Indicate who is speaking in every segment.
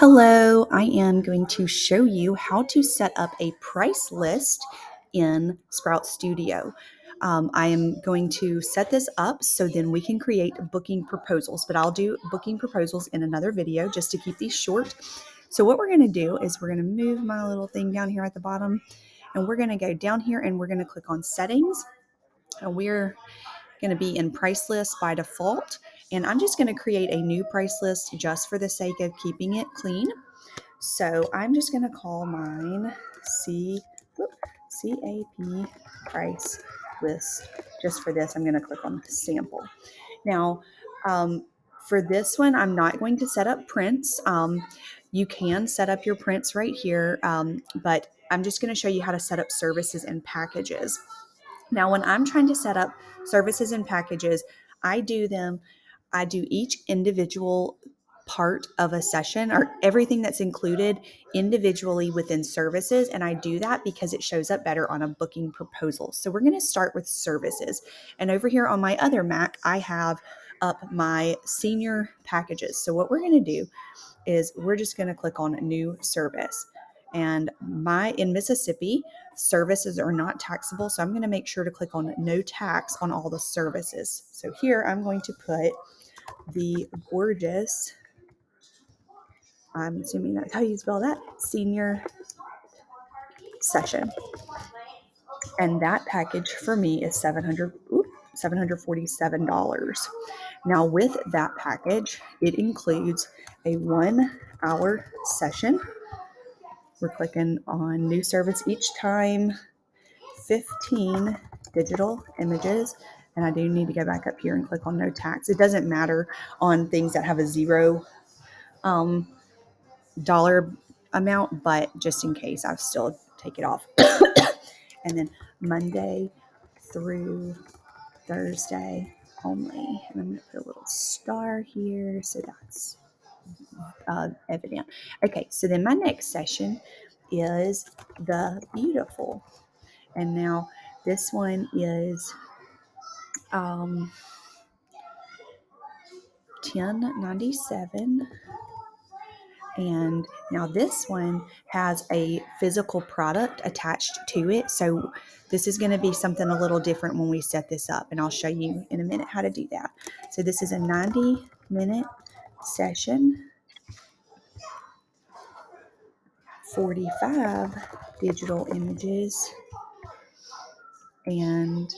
Speaker 1: Hello, I am going to show you how to set up a price list in Sprout Studio. I am going to set this up so then we can create booking proposals, but I'll do booking proposals in another video just to keep these short. So what we're going to do is we're going to move my little thing down here at the bottom, and we're going to go down here and we're going to click on settings, and we're going to be in price list by default. And I'm just going to create a new price list just for the sake of keeping it clean. So I'm just going to call mine CAP price list. Just for this, I'm going to click on sample. Now, for this one, I'm not going to set up prints. You can set up your prints right here, but I'm just going to show you how to set up services and packages. Now, when I'm trying to set up services and packages, I do each individual part of a session or everything that's included individually within services. And I do that because it shows up better on a booking proposal. So we're going to start with services. And over here on my other Mac, I have up my senior packages. So what we're going to do is we're just going to click on new service. And in Mississippi, services are not taxable. So I'm going to make sure to click on no tax on all the services. So here I'm going to put the gorgeous, I'm assuming that's how you spell that, senior session. And that package for me is $747. Now with that package, it includes a 1 hour session. We're clicking on new service each time, 15 digital images. And I do need to go back up here and click on no tax. It doesn't matter on things that have a $0 dollar amount, but just in case, I'll still take it off. And then Monday through Thursday only. And I'm going to put a little star here so that's evident. Okay, so then my next session is the beautiful. And now this one is $10.97. And now this one has a physical product attached to it. So this is going to be something a little different when we set this up. And I'll show you in a minute how to do that. So this is a 90-minute session, 45 digital images, and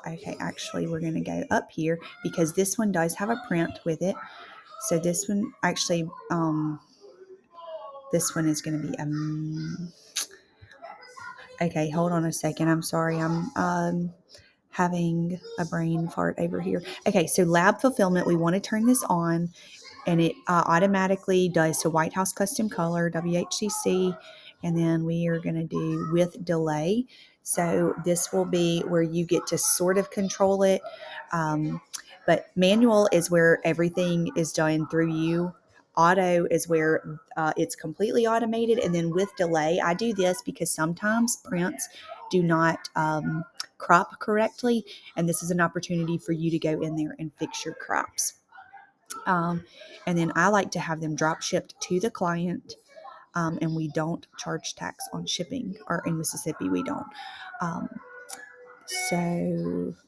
Speaker 1: okay, actually we're going to go up here because this one does have a print with it. So this one actually, this one is going to be okay, hold on a second. I'm sorry. I'm having a brain fart over here. Okay, so lab fulfillment, we want to turn this on, and it automatically does to White House custom color, WHCC, and then we are going to do with delay. So this will be where you get to sort of control it, but manual is where everything is done through you. Auto is where it's completely automated. And then with delay, I do this because sometimes prints do not crop correctly. And this is an opportunity for you to go in there and fix your crops. And then I like to have them drop shipped to the client. And we don't charge tax on shipping, or in Mississippi, we don't.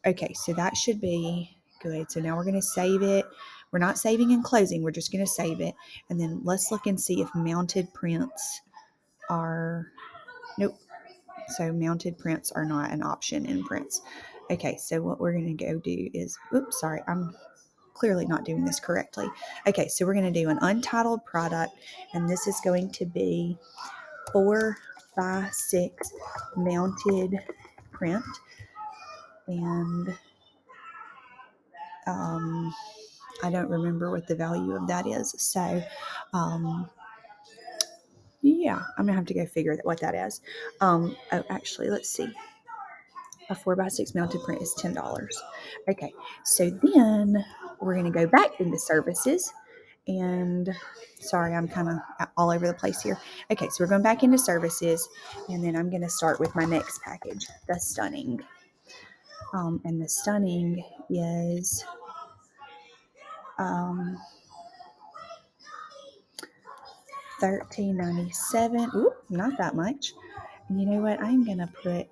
Speaker 1: Okay, so that should be good. So now we're going to save it. We're not saving and closing. We're just going to save it. And then let's look and see if mounted prints are, nope. So mounted prints are not an option in prints. Okay, so what we're going to go do is, oops, sorry, I'm clearly not doing this correctly. Okay, so we're going to do an untitled product, and this is going to be 4x6 mounted print. And I don't remember what the value of that is. So, yeah, I'm gonna have to go figure what that is. Oh, actually, let's see. A 4x6 mounted print is $10. Okay, so then we're gonna go back into services, and sorry, I'm kind of all over the place here. Okay, so we're going back into services, and then I'm gonna start with my next package, the stunning. And the stunning is $13.97. Oop, not that much. And you know what? I'm gonna put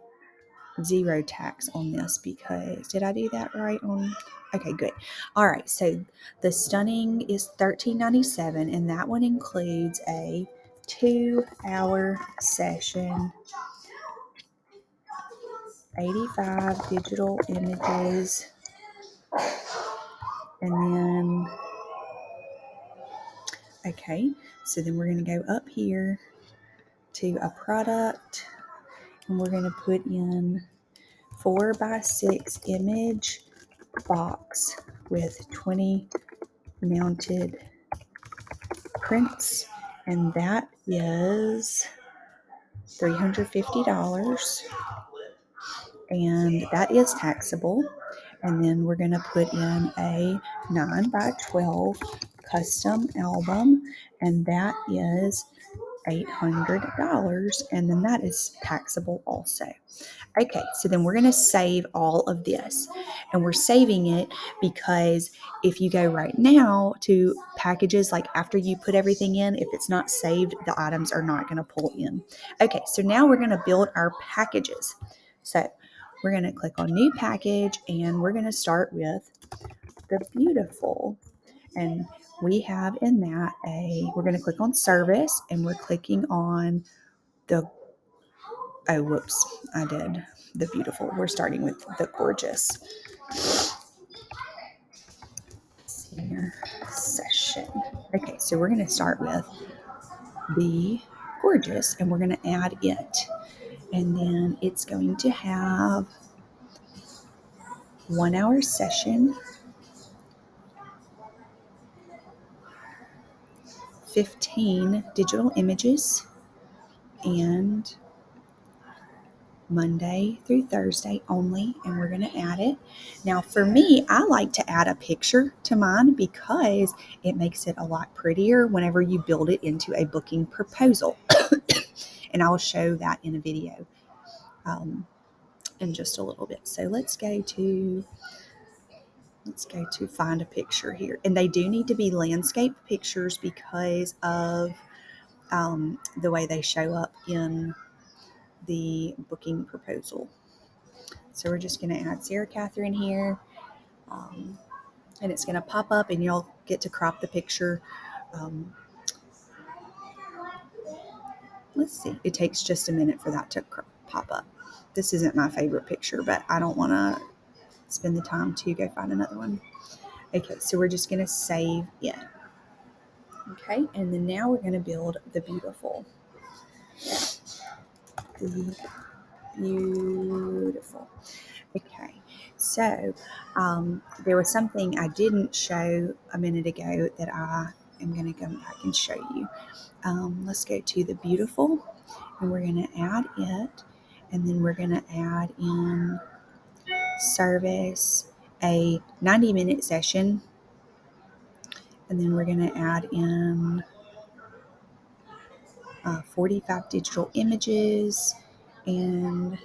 Speaker 1: zero tax on this because did I do that right on? Okay, good. All right, so the stunning is $13.97, and that one includes a 2-hour session, 85 digital images, and then okay, so then we're going to go up here to a product, and we're going to put in 4x6 image box with 20 mounted prints, and that is $350, and that is taxable. And then we're going to put in a 9x12 custom album, and that is $800, and then that is taxable also. Okay, so then we're going to save all of this, and we're saving it because if you go right now to packages, like after you put everything in, if it's not saved, the items are not going to pull in. Okay, so now we're going to build our packages. So we're going to click on new package, and we're going to start with the beautiful. And we have in that we're going to click on service, and we're clicking on the, oh, whoops, I did the beautiful. We're starting with the gorgeous. Senior session. Okay, so we're going to start with the gorgeous, and we're going to add it. And then it's going to have 1 hour session, 15 digital images, and Monday through Thursday only, and we're going to add it. Now, for me, I like to add a picture to mine because it makes it a lot prettier whenever you build it into a booking proposal. And I will show that in a video in just a little bit. So let's go to find a picture here. And they do need to be landscape pictures because of the way they show up in the booking proposal. So we're just going to add Sarah Catherine here, and it's going to pop up, and you'll get to crop the picture. Let's see. It takes just a minute for that to pop up. This isn't my favorite picture, but I don't want to spend the time to go find another one. Okay, so we're just going to save it. Okay, and then now we're going to build the beautiful. The beautiful. Okay, so there was something I didn't show a minute ago that I am going to come back and show you. Let's go to the beautiful, and we're going to add it, and then we're going to add in service a 90-minute session, and then we're going to add in 45 digital images, and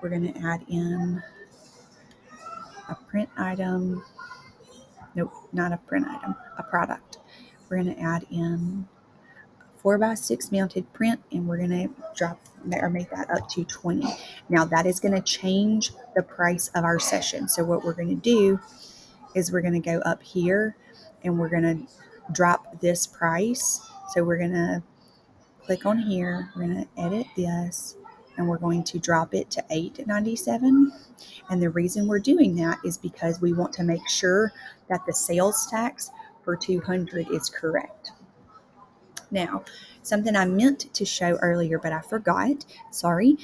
Speaker 1: we're going to add in a print item. Nope, not a print item, a product. We're going to add in 4x6 mounted print, and we're going to drop or make that up to 20. Now that is going to change the price of our session. So what we're going to do is we're going to go up here, and we're going to drop this price. So we're going to click on here, we're going to edit this, and we're going to drop it to $8.97. And the reason we're doing that is because we want to make sure that the sales tax for $200 is correct. Now, something I meant to show earlier, but I forgot, sorry.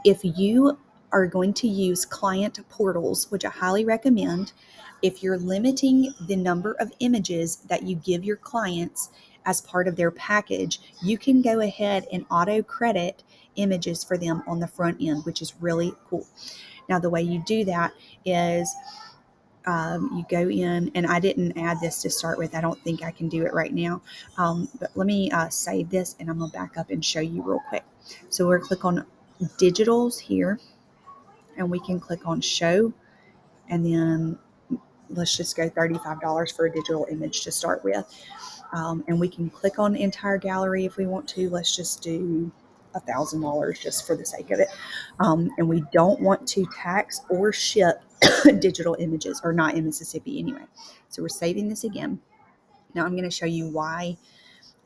Speaker 1: If you are going to use client portals, which I highly recommend, if you're limiting the number of images that you give your clients as part of their package, you can go ahead and auto credit images for them on the front end, which is really cool. Now, the way you do that is you go in, and I didn't add this to start with. I don't think I can do it right now. But let me save this, and I'm going to back up and show you real quick. So we'll click on digitals here, and we can click on show, and then let's just go $35 for a digital image to start with. And we can click on the entire gallery if we want to. Let's just do $1,000 just for the sake of it. And we don't want to tax or ship digital images, or not in Mississippi anyway. So we're saving this again. Now I'm going to show you why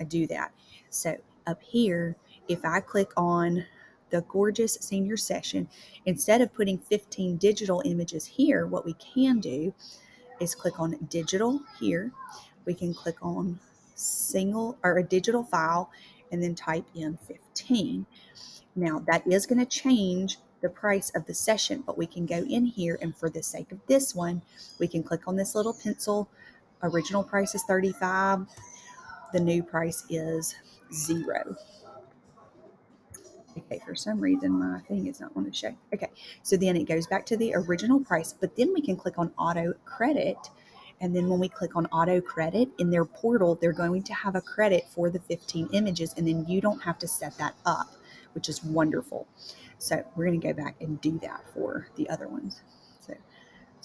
Speaker 1: I do that. So up here, if I click on the gorgeous senior session, instead of putting 15 digital images here, what we can do is click on digital here. We can click on single or a digital file and then type in 15. Now that is going to change the price of the session, but we can go in here, and for the sake of this one, we can click on this little pencil. Original price is $35. The new price is $0. Okay, for some reason my thing is not want to show. Okay, so then it goes back to the original price, but then we can click on auto credit. And then when we click on auto credit in their portal, they're going to have a credit for the 15 images, and then you don't have to set that up, which is wonderful. So we're going to go back and do that for the other ones. So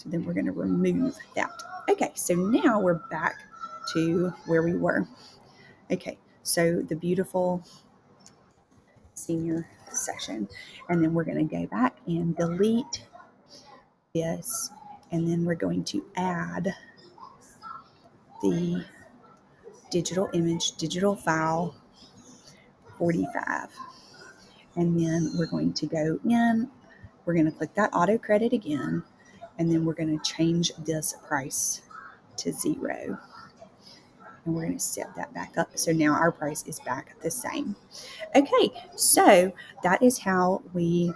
Speaker 1: then we're going to remove that. Okay, so now we're back to where we were. Okay, so the beautiful senior session, and then we're going to go back and delete this, and then we're going to add the digital image, digital file 45, and then we're going to go in, we're going to click that auto credit again, and then we're going to change this price to $0. And we're going to set that back up. So now our price is back the same. Okay, so that is how we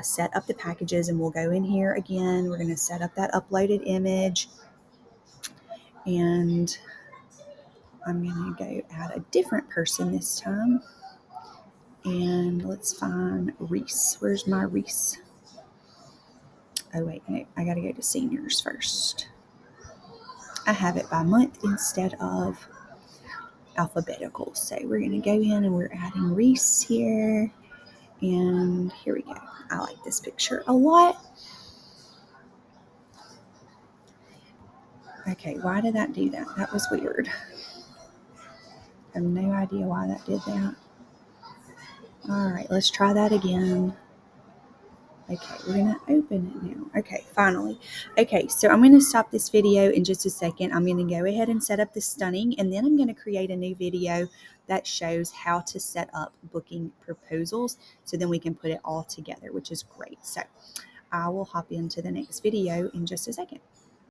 Speaker 1: set up the packages, and we'll go in here again. We're going to set up that uploaded image, and I'm going to go add a different person this time. And let's find Reese. Where's my Reese? Oh, wait, no, I got to go to seniors first. I have it by month instead of alphabetical. So we're going to go in and we're adding Reese here. And here we go. I like this picture a lot. Okay, why did that do that? That was weird. I have no idea why that did that. All right, let's try that again. Okay, we're going to open it now. Okay, finally. Okay, so I'm going to stop this video in just a second. I'm going to go ahead and set up the stunning, and then I'm going to create a new video that shows how to set up booking proposals, so then we can put it all together, which is great. So I will hop into the next video in just a second.